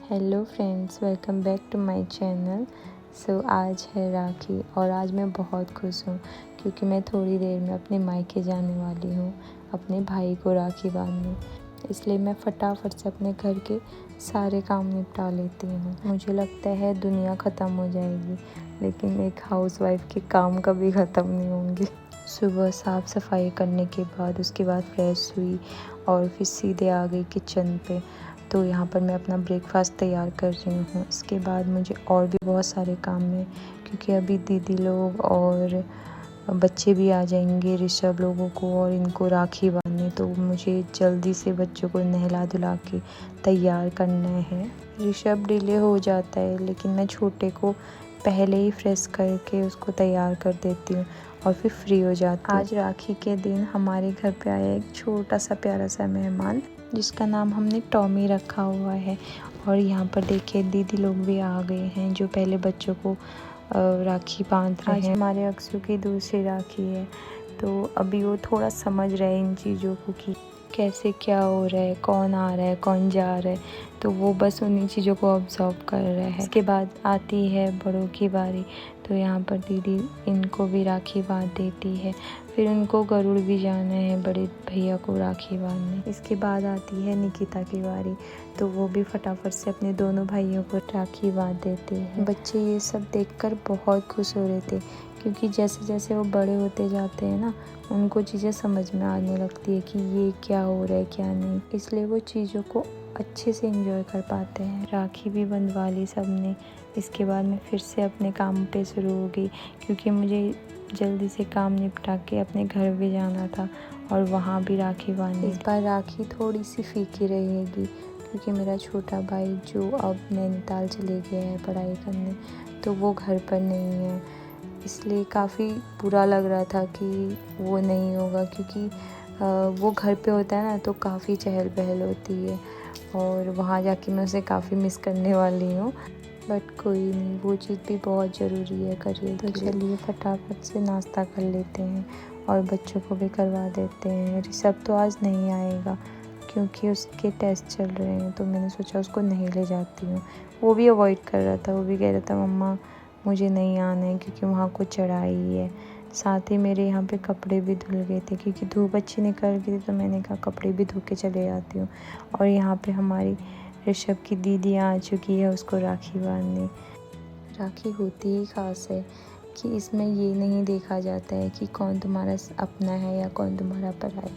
Hello friends, welcome back to my channel. आज है राखी और आज मैं बहुत खुश हूँ क्योंकि मैं थोड़ी देर में अपने मायके जाने वाली हूँ अपने भाई को राखी बांधने। इसलिए मैं फटाफट से अपने घर के सारे काम निपटा लेती हूँ। मुझे लगता है दुनिया ख़त्म हो जाएगी लेकिन एक हाउसवाइफ के काम कभी ख़त्म नहीं होंगे। सुबह साफ़ सफाई करने के बाद उसके बाद फ्रेश हुई और फिर सीधे आ गई किचन पे। तो यहाँ पर मैं अपना ब्रेकफास्ट तैयार कर रही हूँ। इसके बाद मुझे और भी बहुत सारे काम हैं क्योंकि अभी दीदी लोग और बच्चे भी आ जाएंगे ऋषभ लोगों को और इनको राखी बांधने। तो मुझे जल्दी से बच्चों को नहला धुला के तैयार करना है। ऋषभ डिले हो जाता है लेकिन मैं छोटे को पहले ही फ्रेश करके उसको तैयार कर देती हूँ और फिर फ्री हो जाती हूँ। आज राखी के दिन हमारे घर पे आया एक छोटा सा प्यारा सा मेहमान जिसका नाम हमने टॉमी रखा हुआ है। और यहाँ पर देखिए दीदी लोग भी आ गए हैं जो पहले बच्चों को राखी बांध रहे हैं। आज हमारे अक्षु की दूसरी राखी है तो अभी वो थोड़ा समझ रहे हैं इन चीज़ों को कि कैसे क्या हो रहा है, कौन आ रहा है, कौन जा रहा है। तो वो बस उन्हीं चीज़ों को ऑब्जर्व कर रहा है। इसके बाद आती है बड़ों की बारी। तो यहाँ पर दीदी इनको भी राखी बांध देती है। फिर उनको गरुड़ भी जाना है बड़े भैया को राखी बांधने। इसके बाद आती है निकिता की बारी। तो वो भी फटाफट से अपने दोनों भाइयों को राखी बांध देते हैं। बच्चे ये सब देखकर बहुत खुश हो रहे थे क्योंकि जैसे जैसे वो बड़े होते जाते हैं ना उनको चीज़ें समझ में आने लगती है कि ये क्या हो रहा है क्या नहीं। इसलिए वो चीज़ों को अच्छे से एंजॉय कर पाते हैं। राखी भी बंधवा ली सबने। इसके बाद मैं फिर से अपने काम पे शुरू हो गई क्योंकि मुझे जल्दी से काम निपटा के अपने घर भी जाना था और वहाँ भी राखी बांधनी। इस बार राखी थोड़ी सी फीकी रहेगी क्योंकि मेरा छोटा भाई जो अब नैनीताल चले गया है पढ़ाई करने तो वो घर पर नहीं है। इसलिए काफ़ी बुरा लग रहा था कि वो नहीं होगा क्योंकि वो घर पे होता है ना तो काफ़ी चहल पहल होती है और वहाँ जाके मैं उसे काफ़ी मिस करने वाली हूँ। बट कोई नहीं, वो चीज़ भी बहुत ज़रूरी है करियर। तो चलिए फटाफट से नाश्ता कर लेते हैं और बच्चों को भी करवा देते हैं। ऋषभ तो आज नहीं आएगा क्योंकि उसके टेस्ट चल रहे हैं तो मैंने सोचा उसको नहीं ले जाती हूँ। वो भी अवॉइड कर रहा था, वो भी कह रहा था मम्मा मुझे नहीं आना है क्योंकि वहाँ को चढ़ाई है। साथ ही मेरे यहाँ पे कपड़े भी धुल गए थे क्योंकि धूप अच्छी निकल गई थी तो मैंने कहा कपड़े भी धो के चले जाती हूँ। और यहाँ पे हमारी ऋषभ की दीदी आ चुकी है उसको राखी बांधने। राखी होती ही ख़ास है कि इसमें ये नहीं देखा जाता है कि कौन तुम्हारा अपना है या कौन तुम्हारा पराया।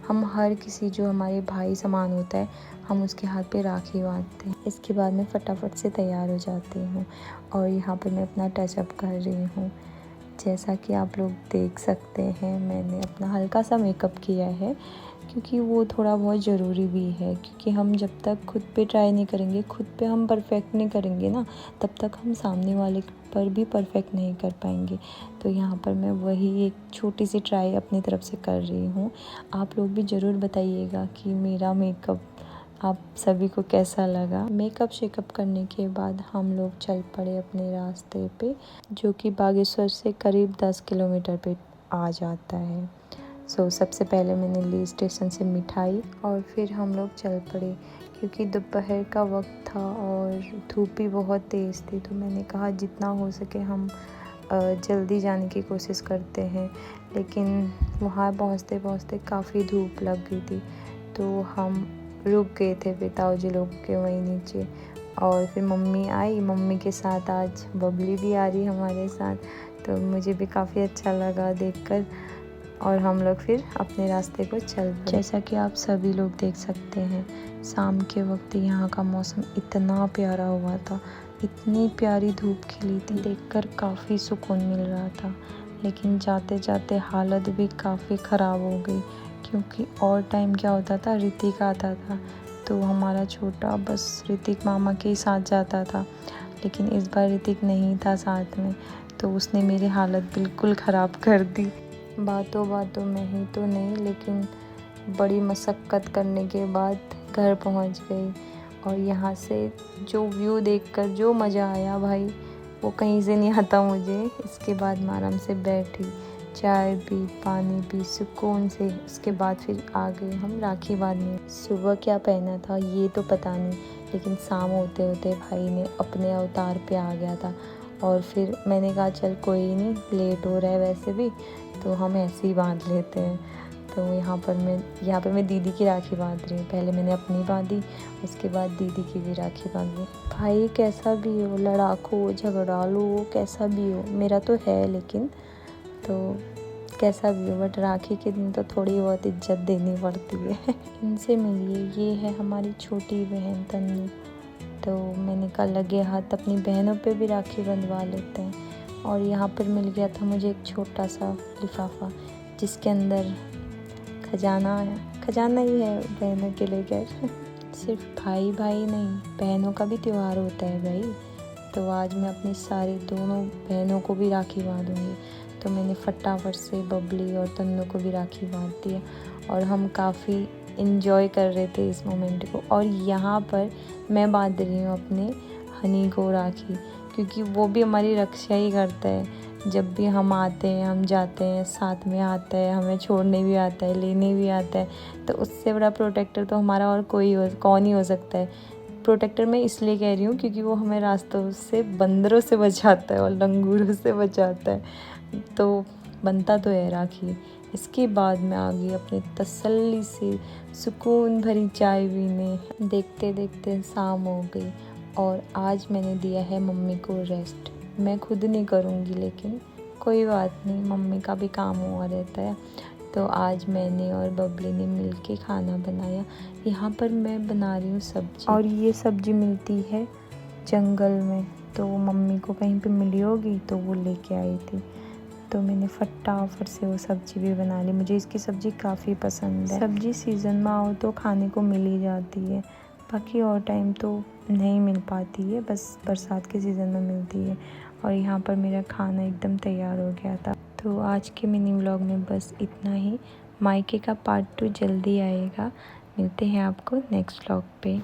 हम हर किसी जो हमारे भाई समान होता है हम उसके हाथ पे राखी बांधते हैं। इसके बाद मैं फटाफट से तैयार हो जाती हूँ और यहाँ पर मैं अपना टचअप कर रही हूँ। जैसा कि आप लोग देख सकते हैं मैंने अपना हल्का सा मेकअप किया है क्योंकि वो थोड़ा बहुत ज़रूरी भी है क्योंकि हम जब तक खुद पे ट्राई नहीं करेंगे, खुद पे हम परफेक्ट नहीं करेंगे ना तब तक हम सामने वाले पर भी परफेक्ट नहीं कर पाएंगे। तो यहाँ पर मैं वही एक छोटी सी ट्राई अपनी तरफ से कर रही हूँ। आप लोग भी ज़रूर बताइएगा कि मेरा मेकअप आप सभी को कैसा लगा। मेकअप शेकअप करने के बाद हम लोग चल पड़े अपने रास्ते पे जो कि बागेश्वर से करीब 10 किलोमीटर पे आ जाता है। सबसे पहले मैंने ली स्टेशन से मिठाई और फिर हम लोग चल पड़े क्योंकि दोपहर का वक्त था और धूप भी बहुत तेज़ थी। तो मैंने कहा जितना हो सके हम जल्दी जाने की कोशिश करते हैं लेकिन वहाँ पहुँचते पहुँचते काफ़ी धूप लग गई थी तो हम रुक गए थे पिताऊ जी लोग के वहीं नीचे। और फिर मम्मी आई, मम्मी के साथ आज बबली भी आ रही हमारे साथ तो मुझे भी काफ़ी अच्छा लगा देखकर। और हम लोग फिर अपने रास्ते को चल पड़े। जैसा कि आप सभी लोग देख सकते हैं शाम के वक्त यहाँ का मौसम इतना प्यारा हुआ था, इतनी प्यारी धूप खिली थी, देखकर काफ़ी सुकून मिल रहा था। लेकिन जाते जाते हालत भी काफ़ी ख़राब हो गई क्योंकि और टाइम क्या होता था ऋतिक आता था तो हमारा छोटा बस ऋतिक मामा के ही साथ जाता था लेकिन इस बार ऋतिक नहीं था साथ में तो उसने मेरी हालत बिल्कुल ख़राब कर दी। बातों बातों में ही तो नहीं लेकिन बड़ी मशक्क़त करने के बाद घर पहुंच गई और यहाँ से जो व्यू देखकर जो मज़ा आया भाई वो कहीं से नहीं आता मुझे। इसके बाद मैं आराम से बैठी, चाय पी, पानी पी सुकून से। उसके बाद फिर आ गए हम राखी बांधने। सुबह क्या पहना था ये तो पता नहीं लेकिन शाम होते होते भाई ने अपने अवतार पे आ गया था। और फिर मैंने कहा चल कोई नहीं, लेट हो रहा है वैसे भी, तो हम ऐसे ही बांध लेते हैं। तो यहाँ पर मैं दीदी की राखी बांध रही हूँ। पहले मैंने अपनी बांधी, उसके बाद दीदी की भी राखी बांधी। भाई कैसा भी हो, लड़ाकू हो, झगड़ालू हो, कैसा भी हो, मेरा तो है, लेकिन तो कैसा भी हो, बट राखी के दिन तो थोड़ी बहुत इज्जत देनी पड़ती है। इनसे मिलिए, ये है हमारी छोटी बहन तन्नू। तो मैंने कहा लगे हाथ अपनी बहनों पे भी राखी बंधवा लेते हैं। और यहाँ पर मिल गया था मुझे एक छोटा सा लिफाफा, जिसके अंदर खजाना ही है बहनों के लेकर। सिर्फ भाई भाई नहीं, बहनों का भी त्यौहार होता है भाई। तो आज मैं अपनी सारी दोनों बहनों को भी राखी बांधूंगी। तो मैंने फटाफट से बबली और तन्नू को भी राखी बांध दिया, और हम काफ़ी इन्जॉय कर रहे थे इस मोमेंट को। और यहाँ पर मैं बांध रही हूँ अपने हनी को राखी, क्योंकि वो भी हमारी रक्षा ही करता है। जब भी हम आते हैं, हम जाते हैं, साथ में आता है, हमें छोड़ने भी आता है, लेने भी आता है। तो उससे बड़ा प्रोटेक्टर तो हमारा और कौन ही हो सकता है। प्रोटेक्टर मैं इसलिए कह रही हूँ क्योंकि वो हमें रास्तों से बंदरों से बचाता है और लंगूरों से बचाता है। तो बनता तो है राखी। इसके बाद मैं आ गई अपनी तसल्ली से सुकून भरी चाय पीने। देखते देखते शाम हो गई, और आज मैंने दिया है मम्मी को रेस्ट। मैं खुद नहीं करूँगी, लेकिन कोई बात नहीं, मम्मी का भी काम हुआ रहता है। तो आज मैंने और बबली ने मिलके खाना बनाया। यहाँ पर मैं बना रही हूँ सब्जी, और ये सब्जी मिलती है जंगल में। तो मम्मी को कहीं पे मिली होगी, तो वो लेके आई थी। तो मैंने फटाफट से वो सब्जी भी बना ली। मुझे इसकी सब्ज़ी काफ़ी पसंद है। सब्ज़ी सीज़न में आओ तो खाने को मिल ही जाती है, बाकी और टाइम तो नहीं मिल पाती है, बस बरसात के सीज़न में मिलती है। और यहाँ पर मेरा खाना एकदम तैयार हो गया था। तो आज के मिनी व्लॉग में बस इतना ही। मायके का पार्ट 2 जल्दी आएगा। मिलते हैं आपको नेक्स्ट व्लॉग पे।